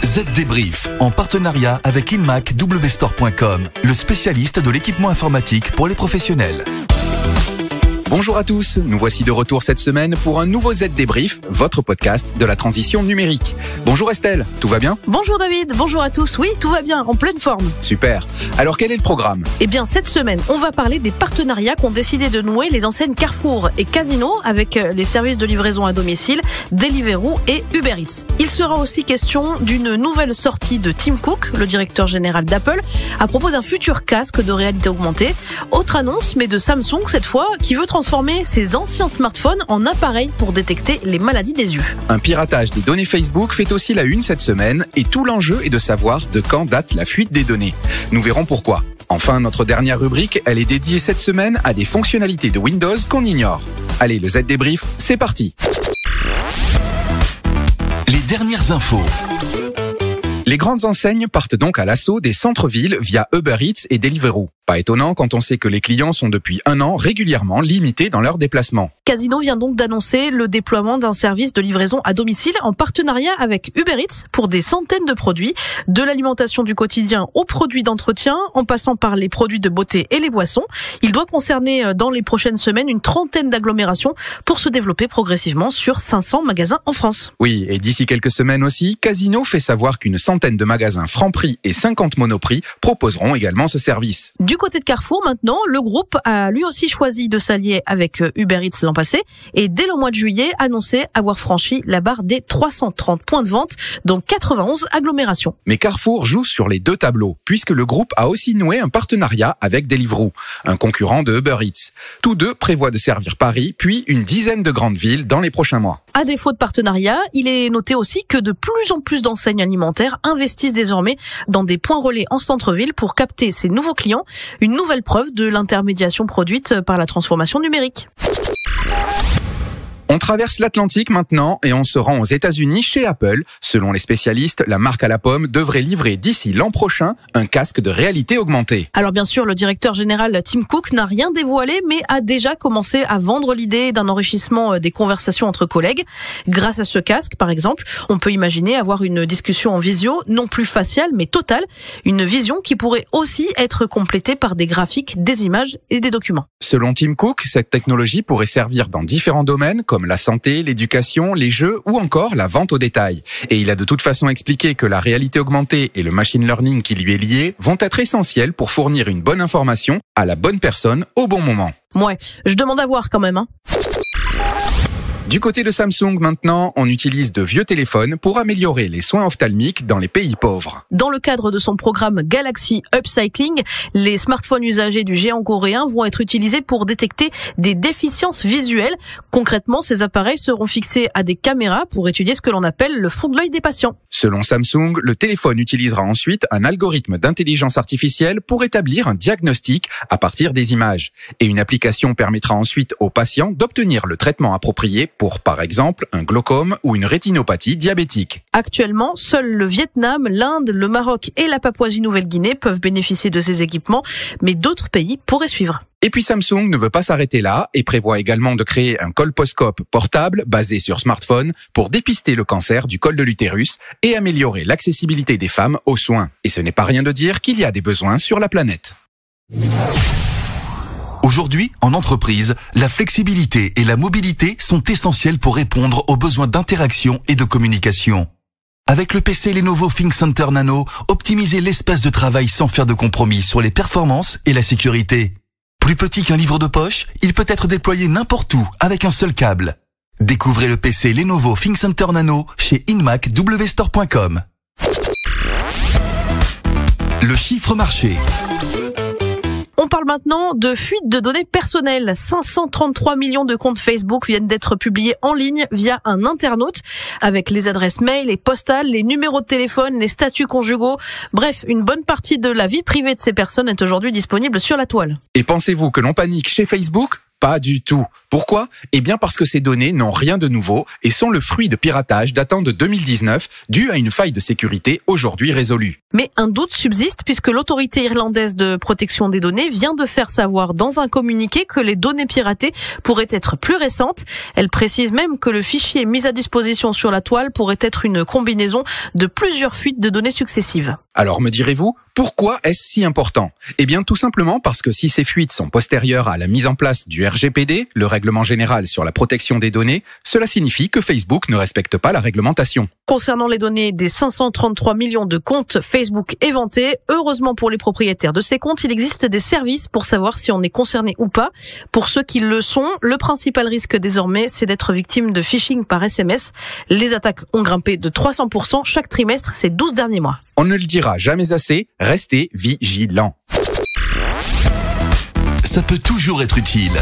Z Débrief, en partenariat avec inmacwstore.com, le spécialiste de l'équipement informatique pour les professionnels. Bonjour à tous, nous voici de retour cette semaine pour un nouveau Z Débrief, votre podcast de la transition numérique. Bonjour Estelle, tout va bien ? Bonjour David, bonjour à tous, oui, tout va bien, en pleine forme. Super, alors quel est le programme ? Eh bien cette semaine, on va parler des partenariats qu'ont décidé de nouer les enseignes Carrefour et Casino avec les services de livraison à domicile, Deliveroo et Uber Eats. Il sera aussi question d'une nouvelle sortie de Tim Cook, le directeur général d'Apple, à propos d'un futur casque de réalité augmentée. Autre annonce, mais de Samsung cette fois, qui veut transformer ses anciens smartphones en appareils pour détecter les maladies des yeux. Un piratage des données Facebook fait aussi la une cette semaine et tout l'enjeu est de savoir de quand date la fuite des données. Nous verrons pourquoi. Enfin, notre dernière rubrique, elle est dédiée cette semaine à des fonctionnalités de Windows qu'on ignore. Allez, le Z Débrief, c'est parti. Les dernières infos. Les grandes enseignes partent donc à l'assaut des centres-villes via Uber Eats et Deliveroo. Pas étonnant quand on sait que les clients sont depuis 1 an régulièrement limités dans leurs déplacements. Casino vient donc d'annoncer le déploiement d'un service de livraison à domicile en partenariat avec Uber Eats pour des centaines de produits, de l'alimentation du quotidien aux produits d'entretien, en passant par les produits de beauté et les boissons. Il doit concerner dans les prochaines semaines une trentaine d'agglomérations pour se développer progressivement sur 500 magasins en France. Oui, et d'ici quelques semaines aussi, Casino fait savoir qu'une centaine de magasins Franprix et 50 Monoprix proposeront également ce service. Du côté de Carrefour, maintenant, le groupe a lui aussi choisi de s'allier avec Uber Eats l'an passé et dès le mois de juillet, annoncé avoir franchi la barre des 330 points de vente, dont 91 agglomérations. Mais Carrefour joue sur les deux tableaux, puisque le groupe a aussi noué un partenariat avec Deliveroo, un concurrent de Uber Eats. Tous deux prévoient de servir Paris, puis une dizaine de grandes villes dans les prochains mois. À défaut de partenariat, il est noté aussi que de plus en plus d'enseignes alimentaires investissent désormais dans des points relais en centre-ville pour capter ces nouveaux clients, une nouvelle preuve de l'intermédiation produite par la transformation numérique. On traverse l'Atlantique maintenant et on se rend aux États-Unis chez Apple. Selon les spécialistes, la marque à la pomme devrait livrer d'ici l'an prochain un casque de réalité augmentée. Alors bien sûr, le directeur général Tim Cook n'a rien dévoilé, mais a déjà commencé à vendre l'idée d'un enrichissement des conversations entre collègues. Grâce à ce casque, par exemple, on peut imaginer avoir une discussion en visio, non plus faciale, mais totale. Une vision qui pourrait aussi être complétée par des graphiques, des images et des documents. Selon Tim Cook, cette technologie pourrait servir dans différents domaines comme la santé, l'éducation, les jeux ou encore la vente au détail. Et il a de toute façon expliqué que la réalité augmentée et le machine learning qui lui est lié vont être essentiels pour fournir une bonne information à la bonne personne au bon moment. Ouais, je demande à voir quand même, hein. Du côté de Samsung, maintenant, on utilise de vieux téléphones pour améliorer les soins ophtalmiques dans les pays pauvres. Dans le cadre de son programme Galaxy Upcycling, les smartphones usagés du géant coréen vont être utilisés pour détecter des déficiences visuelles. Concrètement, ces appareils seront fixés à des caméras pour étudier ce que l'on appelle le fond de l'œil des patients. Selon Samsung, le téléphone utilisera ensuite un algorithme d'intelligence artificielle pour établir un diagnostic à partir des images. Et une application permettra ensuite aux patients d'obtenir le traitement approprié pour, par exemple, un glaucome ou une rétinopathie diabétique. Actuellement, seuls le Vietnam, l'Inde, le Maroc et la Papouasie-Nouvelle-Guinée peuvent bénéficier de ces équipements, mais d'autres pays pourraient suivre. Et puis Samsung ne veut pas s'arrêter là et prévoit également de créer un colposcope portable basé sur smartphone pour dépister le cancer du col de l'utérus et améliorer l'accessibilité des femmes aux soins. Et ce n'est pas rien de dire qu'il y a des besoins sur la planète. Aujourd'hui, en entreprise, la flexibilité et la mobilité sont essentielles pour répondre aux besoins d'interaction et de communication. Avec le PC Lenovo ThinkCenter Nano, optimisez l'espace de travail sans faire de compromis sur les performances et la sécurité. Plus petit qu'un livre de poche, il peut être déployé n'importe où avec un seul câble. Découvrez le PC Lenovo ThinkCenter Nano chez inmacwstore.com. Le chiffre marché. On parle maintenant de fuite de données personnelles. 533 millions de comptes Facebook viennent d'être publiés en ligne via un internaute, avec les adresses mail, les postales, les numéros de téléphone, les statuts conjugaux. Bref, une bonne partie de la vie privée de ces personnes est aujourd'hui disponible sur la toile. Et pensez-vous que l'on panique chez Facebook ? Pas du tout. Pourquoi ? Eh bien parce que ces données n'ont rien de nouveau et sont le fruit de piratage datant de 2019, dû à une faille de sécurité aujourd'hui résolue. Mais un doute subsiste puisque l'autorité irlandaise de protection des données vient de faire savoir dans un communiqué que les données piratées pourraient être plus récentes. Elle précise même que le fichier mis à disposition sur la toile pourrait être une combinaison de plusieurs fuites de données successives. Alors me direz-vous, pourquoi est-ce si important ? Eh bien tout simplement parce que si ces fuites sont postérieures à la mise en place du RGPD, le règlement général sur la protection des données, cela signifie que Facebook ne respecte pas la réglementation. Concernant les données des 533 millions de comptes Facebook éventés, heureusement pour les propriétaires de ces comptes, il existe des services pour savoir si on est concerné ou pas. Pour ceux qui le sont, le principal risque désormais, c'est d'être victime de phishing par SMS. Les attaques ont grimpé de 300% chaque trimestre ces 12 derniers mois. On ne le dira jamais assez, restez vigilants. Ça peut toujours être utile.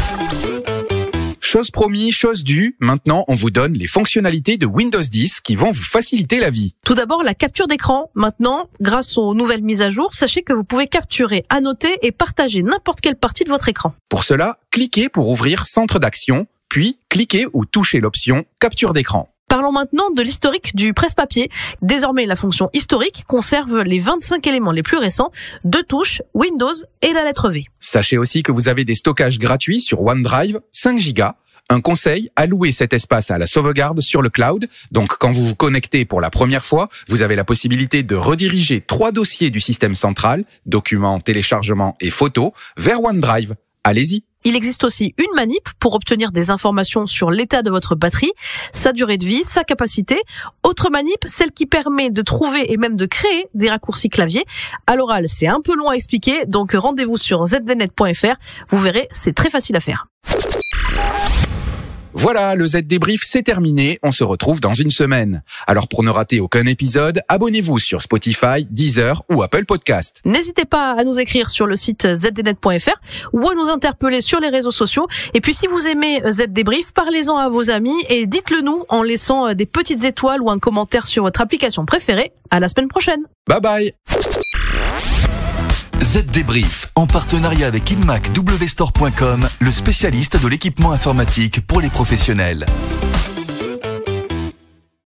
Chose promis, chose due, maintenant on vous donne les fonctionnalités de Windows 10 qui vont vous faciliter la vie. Tout d'abord, la capture d'écran. Maintenant, grâce aux nouvelles mises à jour, sachez que vous pouvez capturer, annoter et partager n'importe quelle partie de votre écran. Pour cela, cliquez pour ouvrir Centre d'action, puis cliquez ou touchez l'option Capture d'écran. Parlons maintenant de l'historique du presse-papier. Désormais, la fonction historique conserve les 25 éléments les plus récents, 2 touches, Windows et la lettre V. Sachez aussi que vous avez des stockages gratuits sur OneDrive, 5 Go. Un conseil, allouez cet espace à la sauvegarde sur le cloud. Donc, quand vous vous connectez pour la première fois, vous avez la possibilité de rediriger 3 dossiers du système central, documents, téléchargements et photos, vers OneDrive. Allez-y. Il existe aussi une manip pour obtenir des informations sur l'état de votre batterie, sa durée de vie, sa capacité. Autre manip, celle qui permet de trouver et même de créer des raccourcis clavier. À l'oral, c'est un peu long à expliquer, donc rendez-vous sur zdnet.fr. Vous verrez, c'est très facile à faire. Voilà, le Z Débrief, c'est terminé. On se retrouve dans une semaine. Alors pour ne rater aucun épisode, abonnez-vous sur Spotify, Deezer ou Apple Podcast. N'hésitez pas à nous écrire sur le site zdnet.fr ou à nous interpeller sur les réseaux sociaux. Et puis si vous aimez Z Débrief, parlez-en à vos amis et dites-le nous en laissant des petites étoiles ou un commentaire sur votre application préférée. À la semaine prochaine. Bye bye. Z Débrief, en partenariat avec InMacWstore.com, le spécialiste de l'équipement informatique pour les professionnels.